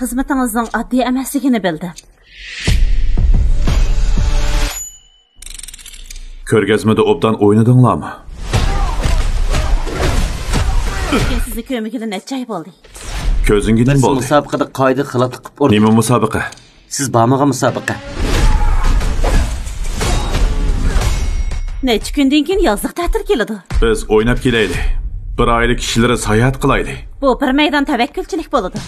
xizmatingizning oddiy emasligini bildim. Ko'rgazmada obdan o'ynadinglarmi? Lekin sizni ko'migida necha oy bo'ldi? Ko'zingga nima bo'ldi? Musobaqada qoida xilot qilib urdi. Nima musobaqa? Siz bormagan musobaqa. Necha kundan keyin yozliq ta'til keladi. Biz o'ynab kelaylik. Bir oylik kishilari sayohat qilaylik. Bu bir maydon tavakkulchilik bo'ladi.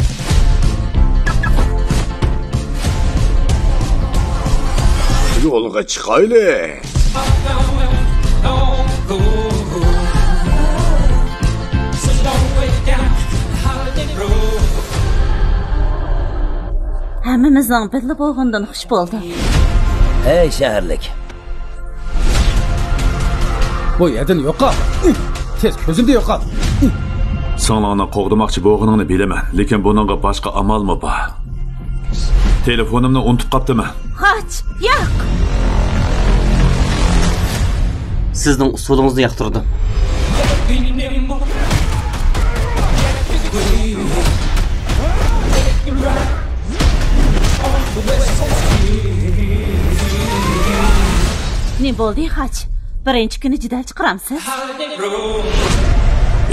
Yo'lga chiqaylik. Hammamizning birga bo'lgandan xush bo'ldi. Ey shaharlik. Bu yerdan yo'qol. Tez ko'zimda yo'qol. Sanlarni qo'g'dimoqchi bo'lganingni bilaman, lekin buningga boshqa amalmi bor? Telefonimni unutib qoptiman. Qoch, yo'q. Sizning usulingizni yoqtirdim. Ne bo'ldi, Qoch? Birinchi kuni jidal chiqaramsiz?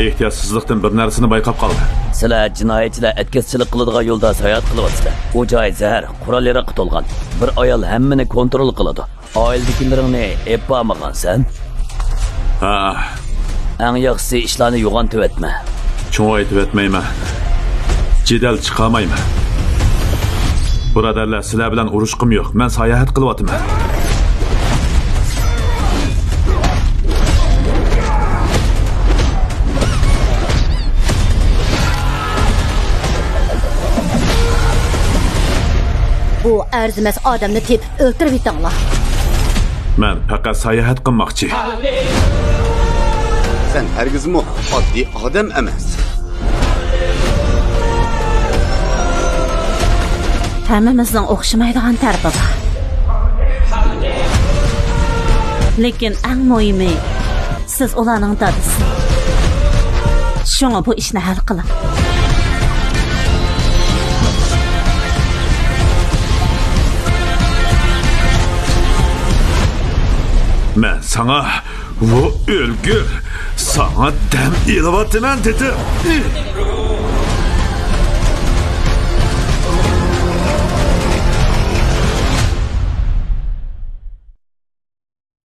Ehtiyotsizlikdan bir narsani bayqab qoldi. Sizlar jinoyatchilar atkazchilik qiladigan yo'lda sayohat qilyapsizlar. U joy zahar, qurollarga qutulgan. Bir ayol hammani kontrol qiladi. Oiladagilaringni epamagansan. Ha. Eng yaxshisi ishlarni yo'g'ontib etma. Cho'ng aytib etmayman. Jidal chiqamayman. Birodarlar, sizlar bilan urushqim yo'q. Men sayohat qilyapman. Bu arzimas odamni tepib o'ltirib etinglar. Men faqat sayohat qilmoqchi. Sen hergizmi oddiy odam emas. Hammamizning o'xshamaydigan tarbi bor. Lekin eng muhimi, siz ularning dadisi. Shunga bu ishni hal qiling. Men sana bu o'lgur, sana dam elavatman dedim.